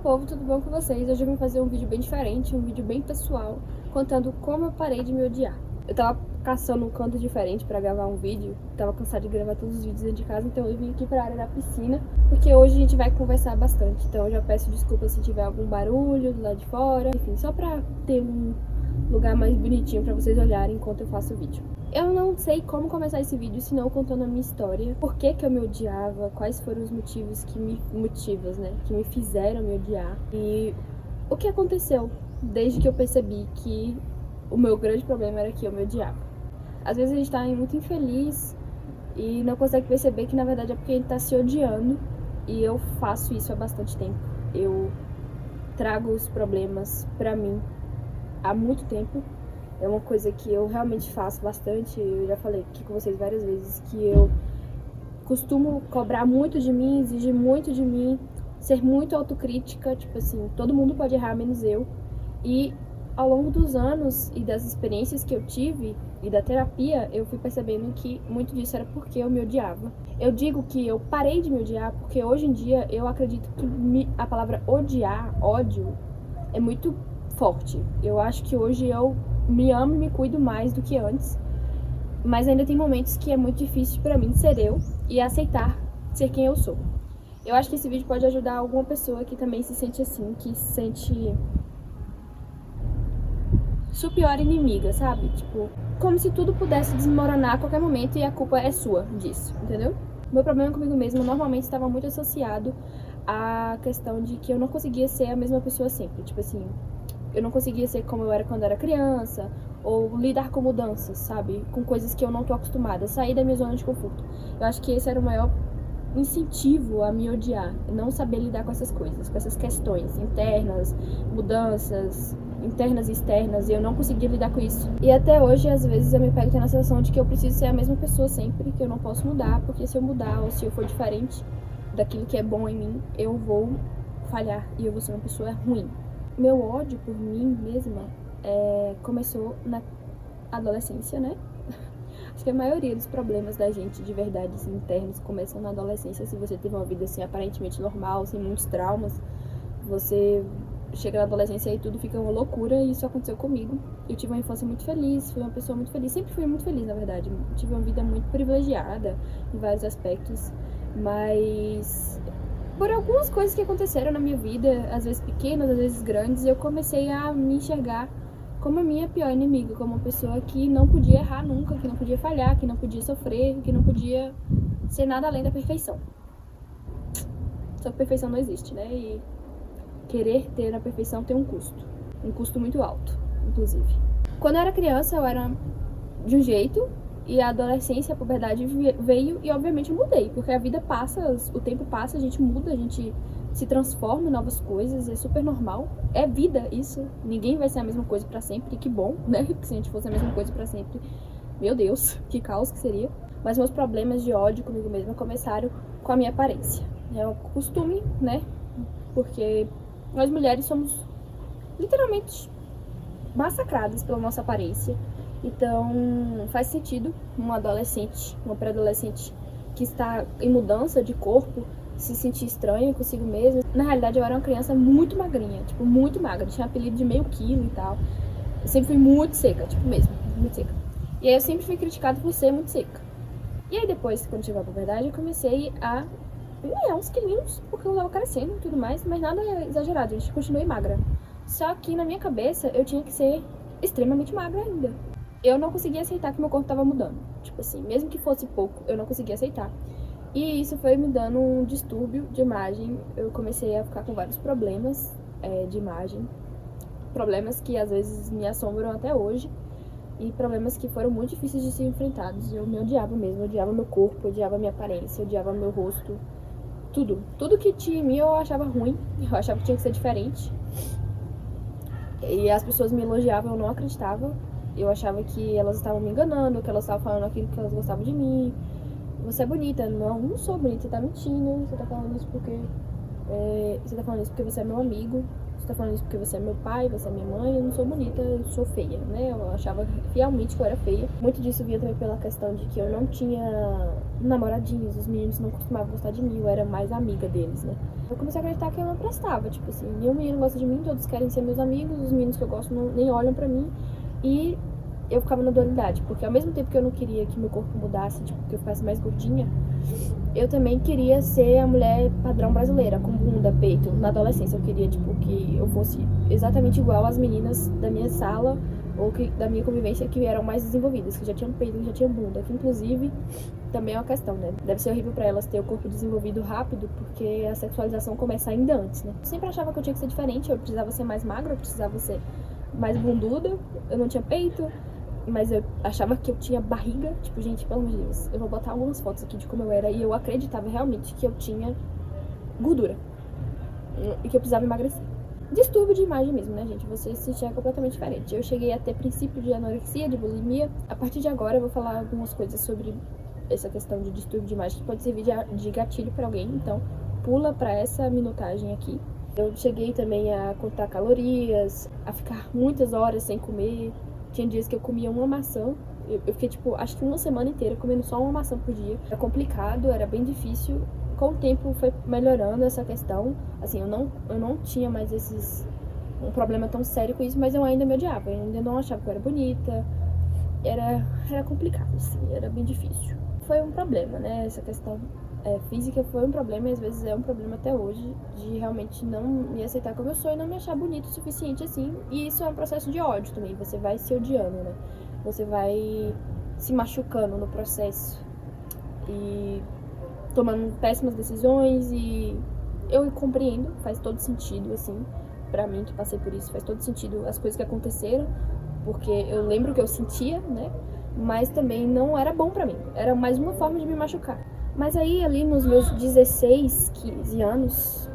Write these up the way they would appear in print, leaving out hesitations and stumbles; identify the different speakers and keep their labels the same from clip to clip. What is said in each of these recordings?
Speaker 1: povo, tudo bom com vocês? Hoje eu vim fazer um vídeo bem diferente, um vídeo bem pessoal, contando como eu parei de me odiar. Eu tava caçando um canto diferente pra gravar um vídeo, tava cansada de gravar todos os vídeos dentro de casa, então eu vim aqui pra área da piscina, porque hoje a gente vai conversar bastante, então eu já peço desculpa se tiver algum barulho do lado de fora, enfim, só pra ter um lugar mais bonitinho pra vocês olharem enquanto eu faço o vídeo. Eu não sei como começar esse vídeo, senão contando a minha história, por que eu me odiava, quais foram os motivos que me fizeram me odiar e o que aconteceu desde que eu percebi que o meu grande problema era que eu me odiava. Às vezes a gente tá muito infeliz e não consegue perceber que na verdade é porque a gente tá se odiando, e eu faço isso há bastante tempo. Eu trago os problemas pra mim há muito tempo. É uma coisa que eu realmente faço bastante. Eu já falei aqui com vocês várias vezes que eu costumo cobrar muito de mim, exigir muito de mim, ser muito autocrítica, tipo assim, todo mundo pode errar, menos eu. E ao longo dos anos e das experiências que eu tive e da terapia, eu fui percebendo que muito disso era porque eu me odiava. Eu digo que eu parei de me odiar porque hoje em dia eu acredito que a palavra odiar, ódio, é muito forte. Eu acho que hoje eu me amo e me cuido mais do que antes, mas ainda tem momentos que é muito difícil pra mim ser eu e aceitar ser quem eu sou. Eu acho que esse vídeo pode ajudar alguma pessoa que também se sente assim, que se sente sua pior inimiga, sabe? Tipo, como se tudo pudesse desmoronar a qualquer momento e a culpa é sua disso, entendeu? Meu problema comigo mesmo normalmente estava muito associado à questão de que eu não conseguia ser a mesma pessoa sempre. Tipo assim, eu não conseguia ser como eu era quando era criança, ou lidar com mudanças, sabe? Com coisas que eu não tô acostumada, sair da minha zona de conforto. Eu acho que esse era o maior incentivo a me odiar, não saber lidar com essas coisas, com essas questões internas, mudanças internas e externas, e eu não conseguia lidar com isso. E até hoje, às vezes, eu me pego tendo a sensação de que eu preciso ser a mesma pessoa sempre, que eu não posso mudar, porque se eu mudar ou se eu for diferente daquilo que é bom em mim, eu vou falhar e eu vou ser uma pessoa ruim. Meu ódio por mim mesma começou na adolescência, né? Acho que a maioria dos problemas da gente, de verdade, assim, internos, começam na adolescência. Se você teve uma vida, assim, aparentemente normal, sem muitos traumas, você chega na adolescência e tudo fica uma loucura, e isso aconteceu comigo. Eu tive uma infância muito feliz, fui uma pessoa muito feliz, sempre fui muito feliz, na verdade. Tive uma vida muito privilegiada em vários aspectos, mas por algumas coisas que aconteceram na minha vida, às vezes pequenas, às vezes grandes, eu comecei a me enxergar como a minha pior inimiga, como uma pessoa que não podia errar nunca, que não podia falhar, que não podia sofrer, que não podia ser nada além da perfeição. Só que perfeição não existe, né? E querer ter a perfeição tem um custo muito alto, inclusive. Quando eu era criança, eu era de um jeito, e a adolescência, a puberdade veio e obviamente eu mudei, porque a vida passa, o tempo passa, a gente muda, a gente se transforma em novas coisas, é super normal, é vida isso, ninguém vai ser a mesma coisa pra sempre, e que bom, né? Porque se a gente fosse a mesma coisa pra sempre, meu Deus, que caos que seria. Mas meus problemas de ódio comigo mesma começaram com a minha aparência. É um costume, né? Porque nós mulheres somos literalmente massacradas pela nossa aparência. Então faz sentido uma adolescente, uma pré-adolescente que está em mudança de corpo, se sentir estranha consigo mesma. Na realidade eu era uma criança muito magrinha, tipo, muito magra, tinha apelido de meio quilo e tal. Eu sempre fui muito seca, tipo mesmo, muito seca. E aí eu sempre fui criticada por ser muito seca. E aí depois, quando chegou a puberdade, eu comecei a ganhar uns quilinhos, porque eu tava crescendo e tudo mais, mas nada exagerado, gente, continuei magra. Só que na minha cabeça eu tinha que ser extremamente magra ainda. Eu não conseguia aceitar que meu corpo tava mudando. Tipo assim, mesmo que fosse pouco, eu não conseguia aceitar. E isso foi me dando um distúrbio de imagem. Eu comecei a ficar com vários problemas de imagem. Problemas que às vezes me assombram até hoje. E problemas que foram muito difíceis de ser enfrentados. Eu me odiava mesmo, eu odiava meu corpo, eu odiava minha aparência, eu odiava meu rosto. Tudo. Tudo que tinha em mim eu achava ruim. Eu achava que tinha que ser diferente. E as pessoas me elogiavam, eu não acreditava. Eu achava que elas estavam me enganando, que elas estavam falando aquilo que elas gostavam de mim. Você é bonita. Não, não sou bonita, você tá mentindo. Você tá falando isso porque você é meu amigo. Você tá falando isso porque você é meu pai, você é minha mãe. Eu não sou bonita, eu sou feia, né? Eu achava fielmente que eu era feia. Muito disso vinha também pela questão de que eu não tinha namoradinhos. Os meninos não costumavam gostar de mim, eu era mais amiga deles, né? Eu comecei a acreditar que eu não prestava, tipo assim, nenhum menino gosta de mim, todos querem ser meus amigos, os meninos que eu gosto nem olham pra mim. E eu ficava na dualidade, porque ao mesmo tempo que eu não queria que meu corpo mudasse, tipo, que eu ficasse mais gordinha, eu também queria ser a mulher padrão brasileira, com bunda, peito. Na adolescência eu queria, tipo, que eu fosse exatamente igual às meninas da minha sala ou da minha convivência que eram mais desenvolvidas, que já tinham peito, que já tinham bunda, que inclusive também é uma questão, né? Deve ser horrível pra elas ter o corpo desenvolvido rápido, porque a sexualização começa ainda antes, né? Eu sempre achava que eu tinha que ser diferente, eu precisava ser mais magra, eu precisava ser mais bunduda, eu não tinha peito, mas eu achava que eu tinha barriga. Tipo, gente, pelo amor de Deus, eu vou botar algumas fotos aqui de como eu era, e eu acreditava realmente que eu tinha gordura e que eu precisava emagrecer. Distúrbio de imagem mesmo, né, gente? Você se enxerga completamente diferente. Eu cheguei a ter princípio de anorexia, de bulimia. A partir de agora eu vou falar algumas coisas sobre essa questão de distúrbio de imagem que pode servir de gatilho pra alguém, então pula pra essa minutagem aqui. Eu cheguei também a contar calorias, a ficar muitas horas sem comer. Tinha dias que eu comia uma maçã. Eu fiquei, tipo, acho que uma semana inteira comendo só uma maçã por dia. Era complicado, era bem difícil. Com o tempo foi melhorando essa questão. Assim, eu não tinha mais um problema tão sério com isso, mas eu ainda me odiava. Eu ainda não achava que eu era bonita. Era complicado, assim, era bem difícil. Foi um problema, né? Essa questão física foi um problema e às vezes é um problema até hoje, de realmente não me aceitar como eu sou e não me achar bonito o suficiente assim. E isso é um processo de ódio também, você vai se odiando, né? Você vai se machucando no processo e tomando péssimas decisões. E eu compreendo, faz todo sentido, assim, pra mim que passei por isso, faz todo sentido as coisas que aconteceram, porque eu lembro que eu sentia, né? Mas também não era bom pra mim, era mais uma forma de me machucar. Mas aí, ali nos meus 16, 15 anos,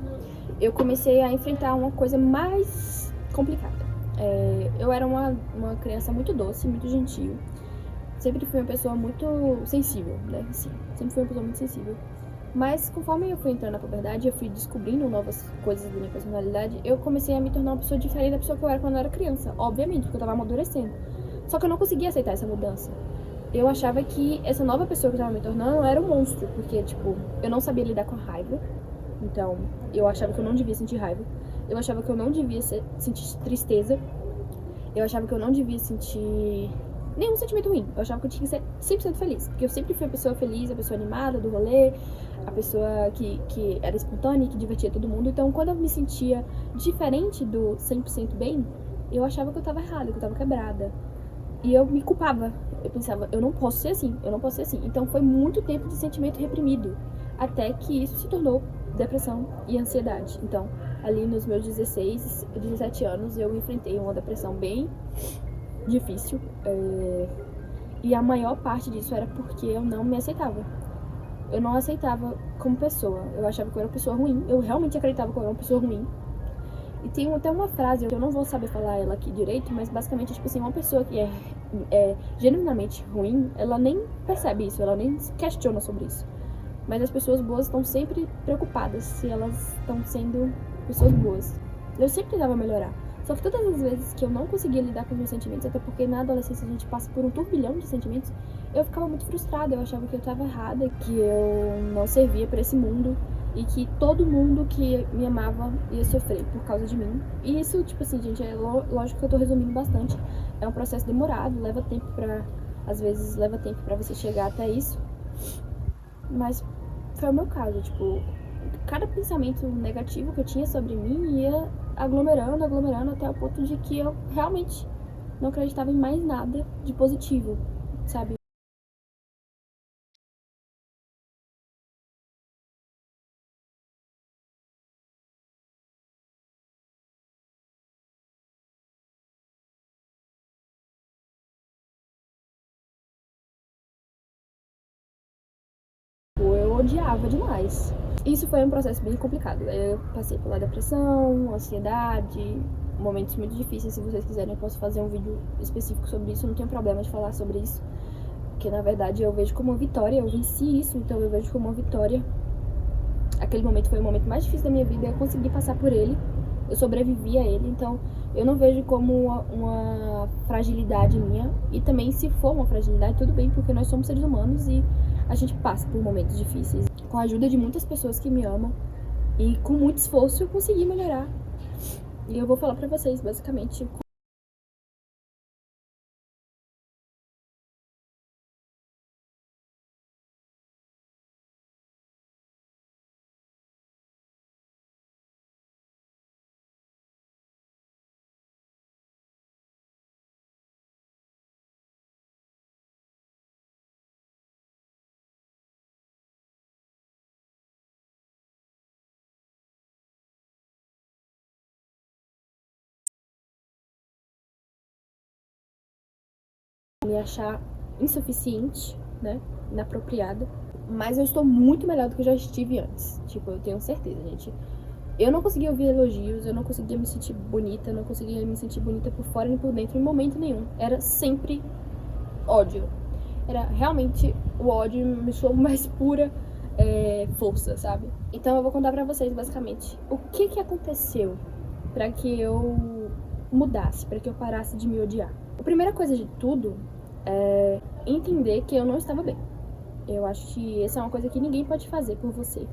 Speaker 1: eu comecei a enfrentar uma coisa mais complicada. Eu era uma criança muito doce, muito gentil. Sempre fui uma pessoa muito sensível, né? Assim, sempre fui uma pessoa muito sensível. Mas conforme eu fui entrando na puberdade, eu fui descobrindo novas coisas da minha personalidade, eu comecei a me tornar uma pessoa diferente da pessoa que eu era quando eu era criança. Obviamente, porque eu tava amadurecendo. Só que eu não conseguia aceitar essa mudança. Eu achava que essa nova pessoa que eu tava me tornando era um monstro, porque, tipo, eu não sabia lidar com a raiva. Então, eu achava que eu não devia sentir raiva. Eu achava que eu não devia sentir tristeza. Eu achava que eu não devia sentir nenhum sentimento ruim. Eu achava que eu tinha que ser 100% feliz. Porque eu sempre fui a pessoa feliz, a pessoa animada do rolê, a pessoa que era espontânea, que divertia todo mundo. Então, quando eu me sentia diferente do 100% bem, eu achava que eu tava errada, que eu tava quebrada. E eu me culpava. Eu pensava, eu não posso ser assim, eu não posso ser assim. Então foi muito tempo de sentimento reprimido, até que isso se tornou depressão e ansiedade. Então, ali nos meus 16, 17 anos, eu enfrentei uma depressão bem difícil. E a maior parte disso era porque eu não me aceitava. Eu não aceitava como pessoa. Eu achava que eu era uma pessoa ruim. Eu realmente acreditava que eu era uma pessoa ruim. E tem até uma frase, eu não vou saber falar ela aqui direito, mas basicamente, tipo assim, uma pessoa que é genuinamente ruim, ela nem percebe isso, ela nem se questiona sobre isso. Mas as pessoas boas estão sempre preocupadas se elas estão sendo pessoas boas. Eu sempre tentava melhorar. Só que todas as vezes que eu não conseguia lidar com os meus sentimentos, até porque na adolescência a gente passa por um turbilhão de sentimentos, eu ficava muito frustrada, eu achava que eu estava errada, que eu não servia para esse mundo e que todo mundo que me amava ia sofrer por causa de mim. E isso, tipo assim, gente, lógico que eu tô resumindo bastante, é um processo demorado, às vezes leva tempo pra você chegar até isso, mas foi o meu caso, tipo, cada pensamento negativo que eu tinha sobre mim ia aglomerando até o ponto de que eu realmente não acreditava em mais nada de positivo, sabe? Eu odiava demais. Isso foi um processo bem complicado. Eu passei pela depressão, ansiedade, momentos muito difíceis. Se vocês quiserem, eu posso fazer um vídeo específico sobre isso. Não tenho problema de falar sobre isso, porque na verdade eu vejo como uma vitória. Eu venci isso, então eu vejo como uma vitória. Aquele momento foi o momento mais difícil da minha vida. Eu consegui passar por ele, eu sobrevivi a ele, então eu não vejo como uma fragilidade minha. E também, se for uma fragilidade, tudo bem, porque nós somos seres humanos e a gente passa por momentos difíceis. Com a ajuda de muitas pessoas que me amam, E com muito esforço eu consegui melhorar. E eu vou falar pra vocês, basicamente, me achar insuficiente, né, inapropriada. Mas eu estou muito melhor do que eu já estive antes. Tipo, eu tenho certeza, gente. Eu não conseguia ouvir elogios, eu não conseguia me sentir bonita, eu não conseguia me sentir bonita por fora nem por dentro em momento nenhum. Era sempre ódio. Era realmente o ódio me sua mais pura força, sabe? Então eu vou contar pra vocês, basicamente, o que aconteceu pra que eu mudasse, pra que eu parasse de me odiar. A primeira coisa de tudo é entender que eu não estava bem. Eu acho que essa é uma coisa que ninguém pode fazer por você.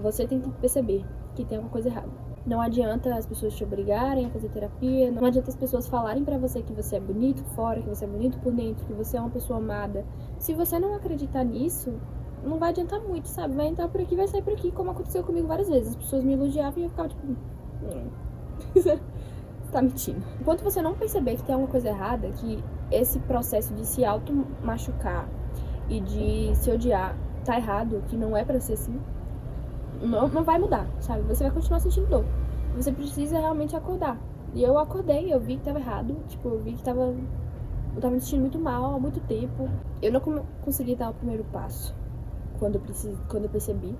Speaker 1: Você tem que perceber que tem alguma coisa errada. Não adianta as pessoas te obrigarem a fazer terapia, não adianta as pessoas falarem pra você que você é bonito fora, que você é bonito por dentro, que você é uma pessoa amada. Se você não acreditar nisso, não vai adiantar muito, sabe? Vai entrar por aqui, vai sair por aqui, como aconteceu comigo várias vezes. As pessoas me elogiavam e eu ficava tipo... Você tá mentindo. Enquanto você não perceber que tem alguma coisa errada, que esse processo de se auto-machucar e de se odiar tá errado, que não é pra ser assim, não vai mudar, sabe? Você vai continuar sentindo dor. Você precisa realmente acordar. E eu acordei, eu vi que tava errado. Tipo, eu vi que eu tava me sentindo muito mal há muito tempo. Eu não consegui dar o primeiro passo quando eu percebi.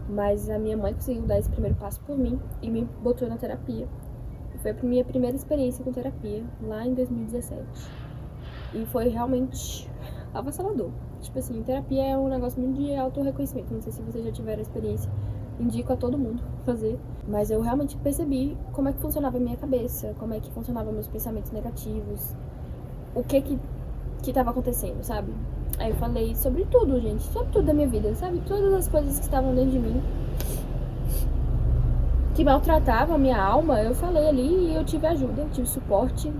Speaker 1: Mas a minha mãe conseguiu dar esse primeiro passo por mim e me botou na terapia. Foi a minha primeira experiência com terapia, lá em 2017. E foi realmente avassalador. Tipo assim, terapia é um negócio muito de auto-reconhecimento. Não sei se vocês já tiveram a experiência. Indico a todo mundo fazer. Mas eu realmente percebi como é que funcionava a minha cabeça, como é que funcionavam meus pensamentos negativos, o que tava acontecendo, sabe? Aí eu falei sobre tudo, gente. Sobre tudo da minha vida, sabe? Todas as coisas que estavam dentro de mim, que maltratavam a minha alma, eu falei ali e eu tive ajuda, tive suporte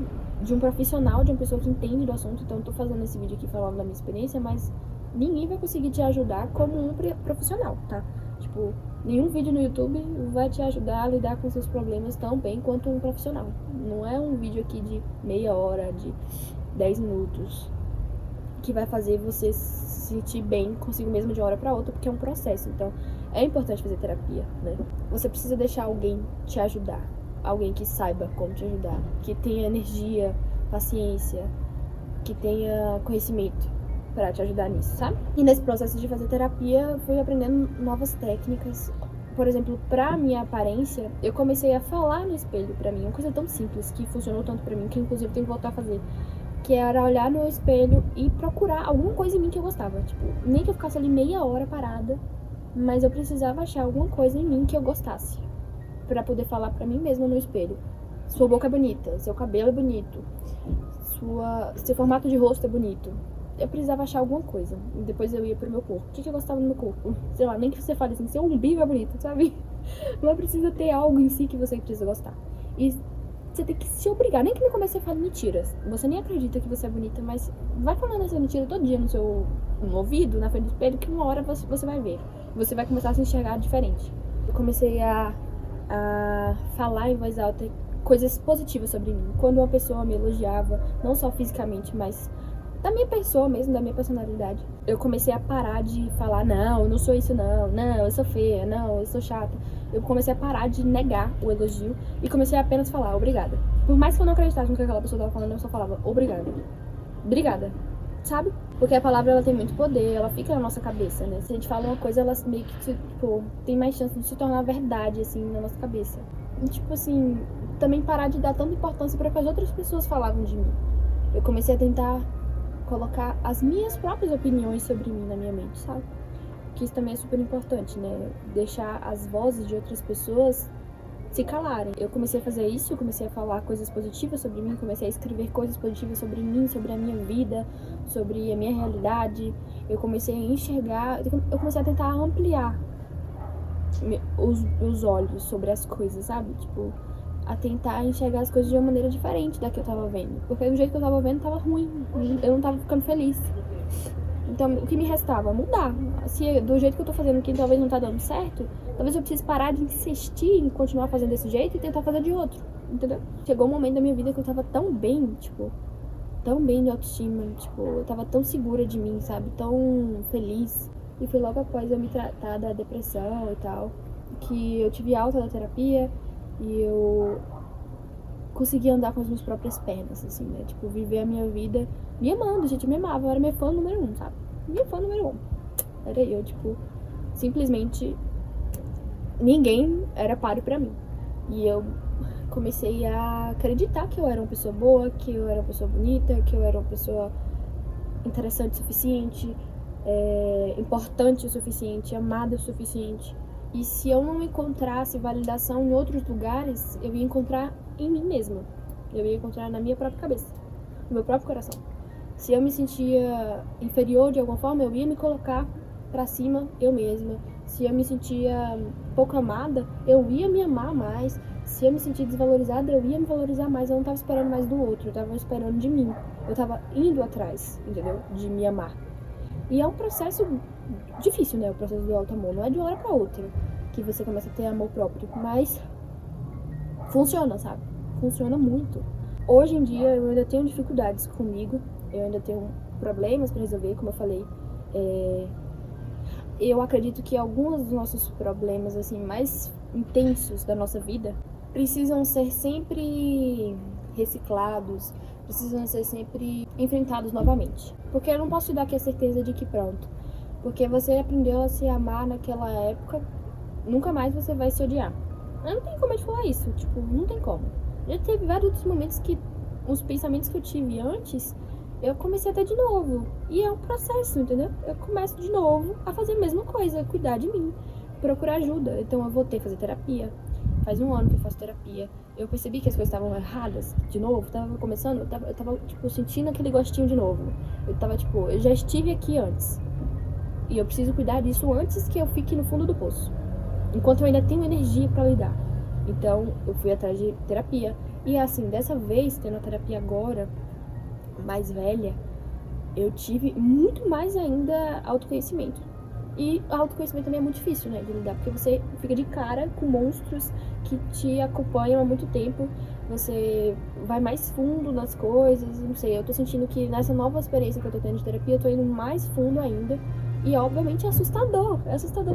Speaker 1: de um profissional, de uma pessoa que entende do assunto. Então eu tô fazendo esse vídeo aqui falando da minha experiência, mas ninguém vai conseguir te ajudar como um profissional, tá? Tipo, nenhum vídeo no YouTube vai te ajudar a lidar com seus problemas tão bem quanto um profissional. Não é um vídeo aqui de meia hora, de 10 minutos, que vai fazer você se sentir bem consigo mesmo de uma hora pra outra, porque é um processo. Então, é importante fazer terapia, né? Você precisa deixar alguém te ajudar. Alguém que saiba como te ajudar. Que tenha energia, paciência, que tenha conhecimento pra te ajudar nisso, sabe? E nesse processo de fazer terapia, eu fui aprendendo novas técnicas. Por exemplo, pra minha aparência, eu comecei a falar no espelho pra mim. Uma coisa tão simples, que funcionou tanto pra mim, que inclusive eu tenho que voltar a fazer. Que era olhar no espelho e procurar alguma coisa em mim que eu gostava. Tipo, nem que eu ficasse ali meia hora parada, mas eu precisava achar alguma coisa em mim que eu gostasse, pra poder falar pra mim mesma no espelho: sua boca é bonita, seu cabelo é bonito, seu formato de rosto é bonito. Eu precisava achar alguma coisa. E depois eu ia pro meu corpo. O que eu gostava no meu corpo? Sei lá, nem que você fale assim, seu umbigo é bonito, sabe? Não precisa ter algo em si que você precisa gostar. E você tem que se obrigar, nem que no começo você fale mentiras. Você nem acredita que você é bonita, mas vai falando essa mentira todo dia no ouvido, na frente do espelho, que uma hora você vai ver. Você vai começar a se enxergar diferente. Eu comecei a falar em voz alta coisas positivas sobre mim. Quando uma pessoa me elogiava, não só fisicamente, mas da minha pessoa mesmo, da minha personalidade, eu comecei a parar de falar: não, eu não sou isso não, eu sou feia, não, eu sou chata. Eu comecei a parar de negar o elogio e comecei a apenas falar obrigada. Por mais que eu não acreditasse no que aquela pessoa estava falando, eu só falava obrigada. Obrigada, sabe? Porque a palavra, ela tem muito poder, ela fica na nossa cabeça, né? Se a gente fala uma coisa, ela meio que, tipo, tem mais chance de se tornar verdade, assim, na nossa cabeça. E, tipo assim, também parar de dar tanta importância para que as outras pessoas falavam de mim. Eu comecei a tentar colocar as minhas próprias opiniões sobre mim na minha mente, sabe? Que isso também é super importante, né? Deixar as vozes de outras pessoas se calarem. Eu comecei a fazer isso, eu comecei a falar coisas positivas sobre mim, comecei a escrever coisas positivas sobre mim, sobre a minha vida, sobre a minha realidade. Eu comecei a enxergar, eu comecei a tentar ampliar os olhos sobre as coisas, sabe? Tipo, a tentar enxergar as coisas de uma maneira diferente da que eu tava vendo. Porque do jeito que eu tava vendo, tava ruim. Eu não tava ficando feliz. Então, o que me restava? Mudar. Se do jeito que eu tô fazendo, que talvez não tá dando certo, talvez eu precise parar de insistir em continuar fazendo desse jeito e tentar fazer de outro, entendeu? Chegou um momento da minha vida que eu tava tão bem, tipo, tão bem de autoestima, tipo, eu tava tão segura de mim, sabe? Tão feliz. E foi logo após eu me tratar da depressão e tal, que eu tive alta da terapia e eu consegui andar com as minhas próprias pernas, assim, né? Tipo, viver a minha vida me amando, gente, eu me amava, eu era minha fã número 1, sabe? Minha fã número 1. Era eu, tipo, simplesmente ninguém era páreo pra mim. E eu comecei a acreditar que eu era uma pessoa boa, que eu era uma pessoa bonita, que eu era uma pessoa interessante o suficiente, importante o suficiente, amada o suficiente. E se eu não encontrasse validação em outros lugares, eu ia encontrar em mim mesma. Eu ia encontrar na minha própria cabeça, no meu próprio coração. Se eu me sentia inferior de alguma forma, eu ia me colocar pra cima eu mesma. Se eu me sentia pouco amada, eu ia me amar mais. Se eu me sentia desvalorizada, eu ia me valorizar mais. Eu não tava esperando mais do outro, eu tava esperando de mim. Eu tava indo atrás, entendeu? De me amar. E é um processo difícil, né? O processo do auto-amor. Não é de uma hora pra outra que você começa a ter amor próprio. Mas funciona, sabe? Funciona muito. Hoje em dia eu ainda tenho dificuldades comigo. Eu ainda tenho problemas pra resolver, como eu falei. Eu acredito que alguns dos nossos problemas, assim, mais intensos da nossa vida precisam ser sempre reciclados, precisam ser sempre enfrentados novamente. Porque eu não posso te dar aqui a certeza de que pronto, porque você aprendeu a se amar naquela época, nunca mais você vai se odiar. Não tem como eu te falar isso, tipo, não tem como. Já teve vários outros momentos que os pensamentos que eu tive antes, eu comecei a ter de novo. E é um processo, entendeu? Eu começo de novo a fazer a mesma coisa, cuidar de mim, procurar ajuda. Então eu voltei a fazer terapia. Faz 1 ano que eu faço terapia. Eu percebi que as coisas estavam erradas de novo. Tava começando, eu tava, tipo, sentindo aquele gostinho de novo. Eu tava, tipo, eu já estive aqui antes. E eu preciso cuidar disso antes que eu fique no fundo do poço. Enquanto eu ainda tenho energia pra lidar. Então, eu fui atrás de terapia. E assim, dessa vez, tendo a terapia agora, mais velha, eu tive muito mais ainda autoconhecimento. E o autoconhecimento também é muito difícil, né, de lidar, porque você fica de cara com monstros que te acompanham há muito tempo, você vai mais fundo nas coisas, não sei, eu tô sentindo que nessa nova experiência que eu tô tendo de terapia, eu tô indo mais fundo ainda, e obviamente é assustador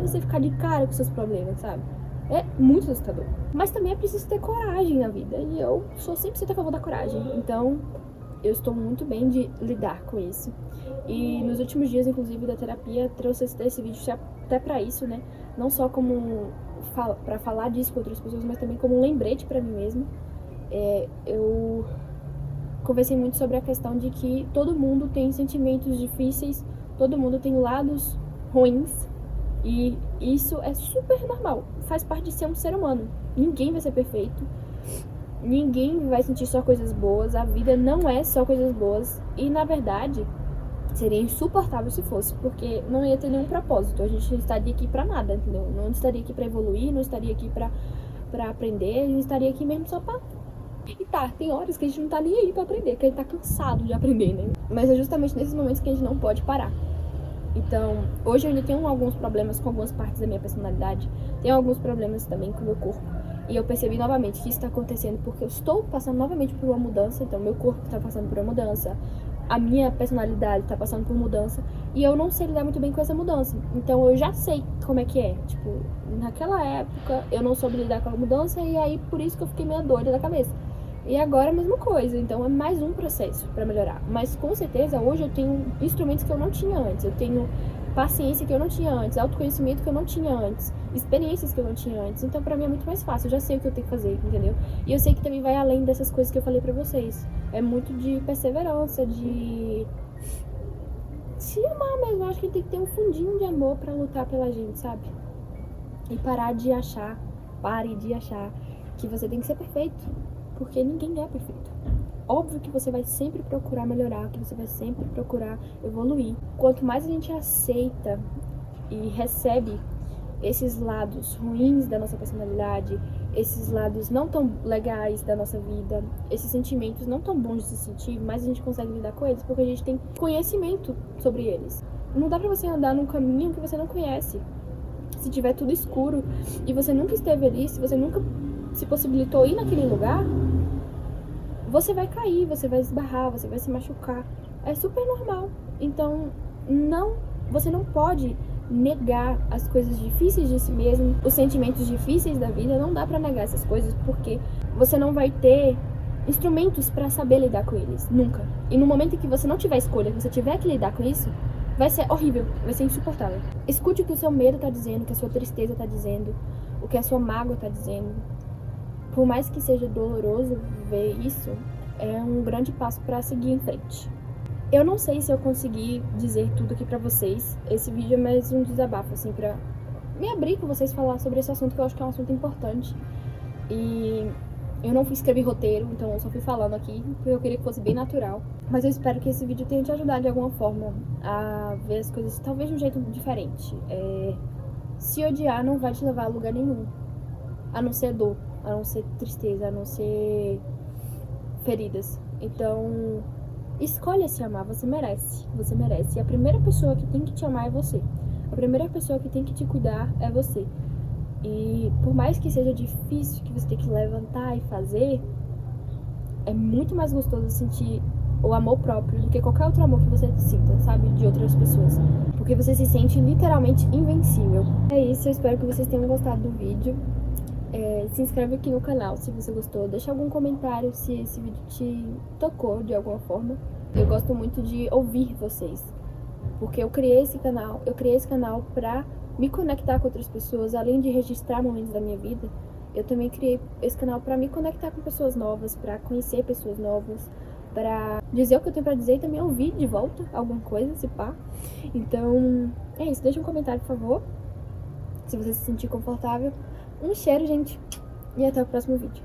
Speaker 1: você ficar de cara com seus problemas, sabe? É muito assustador. Mas também é preciso ter coragem na vida, e eu sou 100% a favor da coragem, então eu estou muito bem de lidar com isso. E nos últimos dias, inclusive, da terapia, trouxe esse vídeo até pra isso, né? Não só como pra falar disso com outras pessoas, mas também como um lembrete pra mim mesma. Eu conversei muito sobre a questão de que todo mundo tem sentimentos difíceis, todo mundo tem lados ruins, e isso é super normal, faz parte de ser um ser humano. Ninguém vai ser perfeito. Ninguém vai sentir só coisas boas, a vida não é só coisas boas. E na verdade, seria insuportável se fosse, porque não ia ter nenhum propósito. A gente não estaria aqui pra nada, entendeu? Não estaria aqui pra evoluir, não estaria aqui pra aprender, a gente estaria aqui mesmo só pra... E tá, tem horas que a gente não tá nem aí pra aprender, que a gente tá cansado de aprender, né? Mas é justamente nesses momentos que a gente não pode parar. Então, hoje eu ainda tenho alguns problemas com algumas partes da minha personalidade, tenho alguns problemas também com o meu corpo. E eu percebi novamente que isso está acontecendo porque eu estou passando novamente por uma mudança. Então, meu corpo está passando por uma mudança, a minha personalidade está passando por mudança, e eu não sei lidar muito bem com essa mudança. Então, eu já sei como é que é. Tipo, naquela época, eu não soube lidar com a mudança, e aí por isso que eu fiquei meio doida da cabeça. E agora a mesma coisa, então é mais um processo para melhorar. Mas com certeza, hoje eu tenho instrumentos que eu não tinha antes. Eu tenho paciência que eu não tinha antes, autoconhecimento que eu não tinha antes, experiências que eu não tinha antes. Então pra mim é muito mais fácil, eu já sei o que eu tenho que fazer, entendeu? E eu sei que também vai além dessas coisas que eu falei pra vocês. É muito de perseverança, de se amar mesmo. Eu acho que tem que ter um fundinho de amor pra lutar pela gente, sabe? E pare de achar que você tem que ser perfeito, porque ninguém é perfeito. Óbvio que você vai sempre procurar melhorar, que você vai sempre procurar evoluir. Quanto mais a gente aceita e recebe esses lados ruins da nossa personalidade, esses lados não tão legais da nossa vida, esses sentimentos não tão bons de se sentir, mas a gente consegue lidar com eles porque a gente tem conhecimento sobre eles. Não dá pra você andar num caminho que você não conhece. Se tiver tudo escuro e você nunca esteve ali, se você nunca se possibilitou ir naquele lugar, você vai cair, você vai esbarrar, você vai se machucar. É super normal. Então, você não pode negar as coisas difíceis de si mesmo, os sentimentos difíceis da vida. Não dá pra negar essas coisas, porque você não vai ter instrumentos pra saber lidar com eles, nunca. E no momento em que você não tiver escolha, que você tiver que lidar com isso, vai ser horrível, vai ser insuportável. Escute o que o seu medo tá dizendo, o que a sua tristeza tá dizendo, o que a sua mágoa tá dizendo. Por mais que seja doloroso ver isso, é um grande passo pra seguir em frente. Eu não sei se eu consegui dizer tudo aqui pra vocês. Esse vídeo é mais um desabafo, assim, pra me abrir com vocês, falar sobre esse assunto, que eu acho que é um assunto importante. E eu não escrevi roteiro, então eu só fui falando aqui, porque eu queria que fosse bem natural. Mas eu espero que esse vídeo tenha te ajudado de alguma forma a ver as coisas, talvez de um jeito diferente. Se odiar não vai te levar a lugar nenhum, a não ser dor, a não ser tristeza, a não ser feridas. Então, escolha se amar, você merece, você merece. E a primeira pessoa que tem que te amar é você. A primeira pessoa que tem que te cuidar é você. E por mais que seja difícil, que você tenha que levantar e fazer, é muito mais gostoso sentir o amor próprio do que qualquer outro amor que você sinta, sabe? De outras pessoas. Porque você se sente literalmente invencível. É isso, eu espero que vocês tenham gostado do vídeo. Se inscreve aqui no canal se você gostou. Deixa algum comentário se esse vídeo te tocou de alguma forma. Eu gosto muito de ouvir vocês. Porque eu criei esse canal pra me conectar com outras pessoas. Além de registrar momentos da minha vida, eu também criei esse canal pra me conectar com pessoas novas, pra conhecer pessoas novas, pra dizer o que eu tenho pra dizer e também ouvir de volta alguma coisa, se pá. Então, é isso. Deixa um comentário, por favor, se você se sentir confortável. Um cheiro, gente, e até o próximo vídeo.